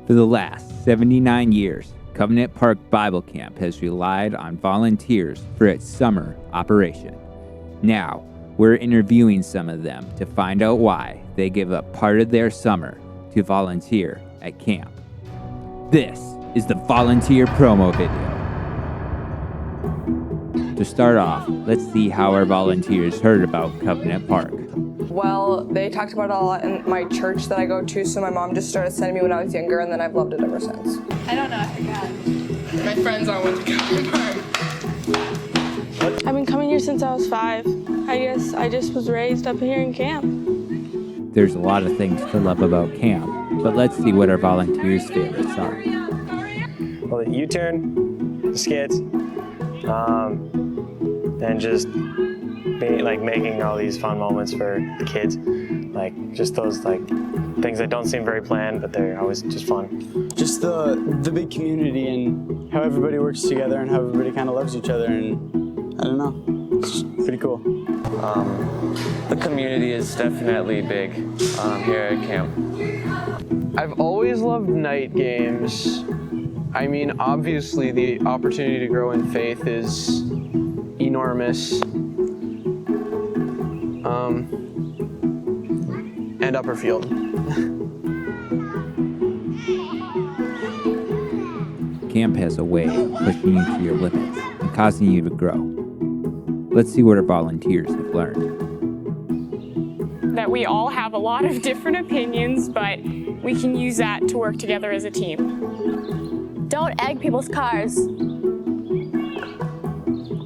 For the last 79 years, Covenant Park Bible Camp has relied on volunteers for its summer operation. Now, we're interviewing some of them to find out why they give up part of their summer to volunteer at camp. This is the volunteer promo video. To start off, let's see how our volunteers heard about Covenant Park. Well, they talked about it a lot in my church that I go to, so my mom just started sending me when I was younger, and then I've loved it ever since. I don't know, I forgot. My friends all went to Covenant Park. I've been coming here since I was 5. I guess I just was raised up here in camp. There's a lot of things to love about camp, but let's see what our volunteers' favorites are. Well, the U-turn, the skits, and just making all these fun moments for the kids. Just those things that don't seem very planned, but they're always just fun. Just the big community and how everybody works together and how everybody kind of loves each other, and I don't know, it's pretty cool. The community is definitely big here at camp. I've always loved night games. I mean, obviously the opportunity to grow in faith is enormous. And upper field. Camp has a way of pushing you to your limits and causing you to grow. Let's see what our volunteers have learned. That we all have a lot of different opinions, but we can use that to work together as a team. Don't egg people's cars.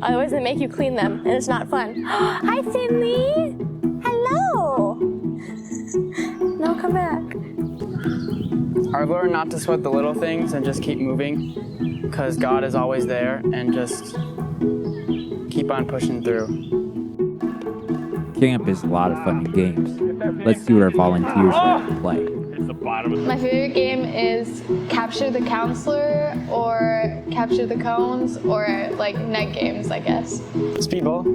Otherwise they make you clean them, and it's not fun. Hi, Finley! Hello! No, come back. I've learned not to sweat the little things and just keep moving, because God is always there, and just keep on pushing through. Camp is a lot of fun and games. Let's see what our volunteers like to play. My favorite game is Capture the Counselor or Capture the Cones or net games, I guess. Speedball.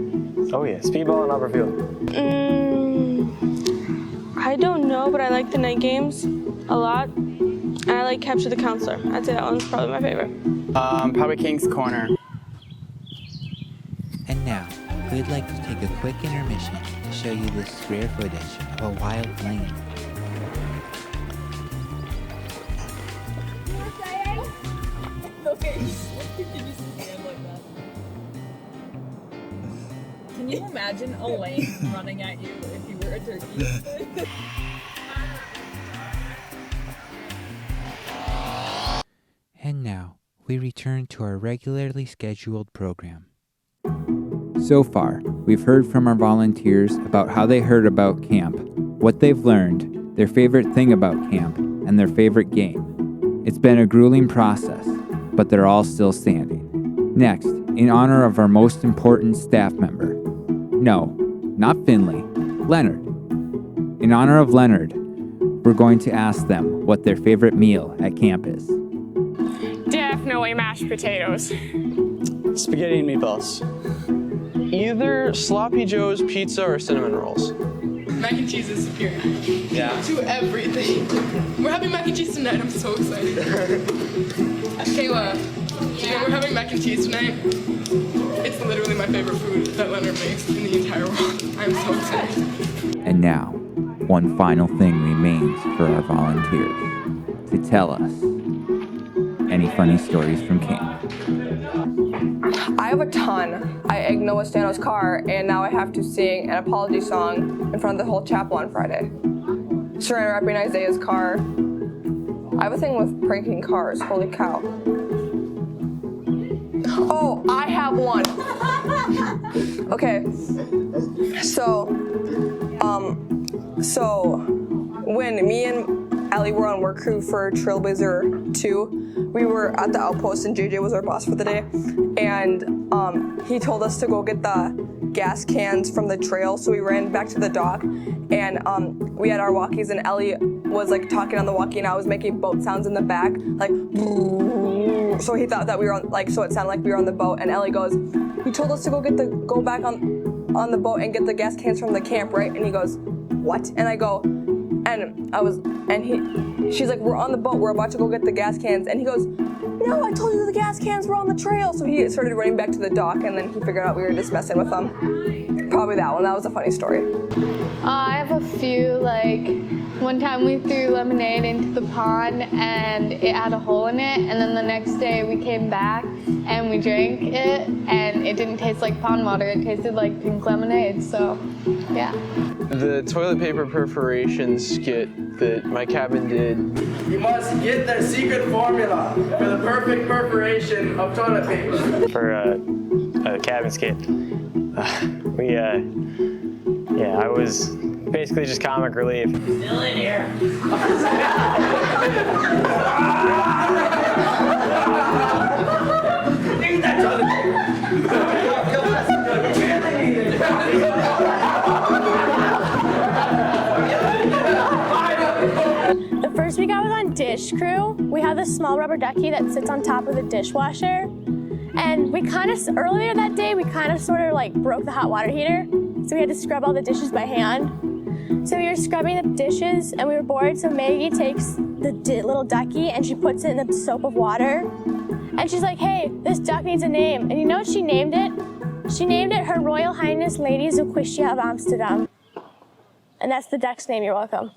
Oh yeah, speedball and upper field. I don't know, but I like the night games a lot. And I like Capture the Counselor. I'd say that one's probably my favorite. Probably King's Corner. And now, we'd like to take a quick intermission to show you this rare footage of a wild lane. Okay, can you stand like that? Can you imagine Elaine running at you if you were a turkey? And now, we return to our regularly scheduled program. So far, we've heard from our volunteers about how they heard about camp, what they've learned, their favorite thing about camp, and their favorite game. It's been a grueling process, but they're all still standing. Next, in honor of our most important staff member. No, not Finley, Leonard. In honor of Leonard, we're going to ask them what their favorite meal at camp is. Definitely mashed potatoes. Spaghetti and meatballs. Either Sloppy Joe's pizza or cinnamon rolls. Mac and cheese is superior. Yeah. To everything. We're having mac and cheese tonight. I'm so excited. Kayla, we're having mac and cheese tonight. It's literally my favorite food that Leonard makes in the entire world. I'm so excited. And now, one final thing remains for our volunteers to tell us any funny stories from camp. I have a ton. I egged Noah Stano's car, and now I have to sing an apology song in front of the whole chapel on Friday. Surrender wrapping Isaiah's car. I have a thing with pranking cars. Holy cow. Oh, I have one. Okay. So when me and Ellie were on work crew for Trailblazer 2, we were at the outpost and JJ was our boss for the day. And he told us to go get the gas cans from the trail, so we ran back to the dock, and we had our walkies, and Ellie was talking on the walkie, and I was making boat sounds in the back, so he thought that we were on, so it sounded like we were on the boat, and Ellie goes, "He told us to go back on the boat and get the gas cans from the camp, right?" And he goes, "What?" And I go, she's like, we're on the boat, we're about to go get the gas cans, and he goes, no, I told you the gas cans were on the trail. So he started running back to the dock, and then he figured out we were just messing with them. Probably that one. That was a funny story. I have a few, like, one time we threw lemonade into the pond and it had a hole in it, and then the next day we came back and we drank it and it didn't taste like pond water, it tasted like pink lemonade, so yeah. The toilet paper perforation skit that my cabin did. You must get the secret formula for the perfect perforation of toilet paper. For a cabin skit, I was basically just comic relief. Still in here. Need that toilet paper. The first week I was on dish crew, we have this small rubber ducky that sits on top of the dishwasher. And we earlier that day, we sort of like broke the hot water heater. So we had to scrub all the dishes by hand. So we were scrubbing the dishes and we were bored. So Maggie takes the little ducky and she puts it in the soap of water. And she's like, hey, this duck needs a name. And you know what she named it? She named it Her Royal Highness Lady Zuquistia of Amsterdam. And that's the duck's name, you're welcome.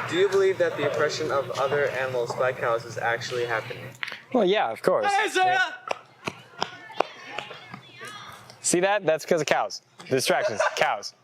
Do you believe that the oppression of other animals by cows is actually happening? Well, yeah, of course. See that? That's because of cows. Distractions. Cows.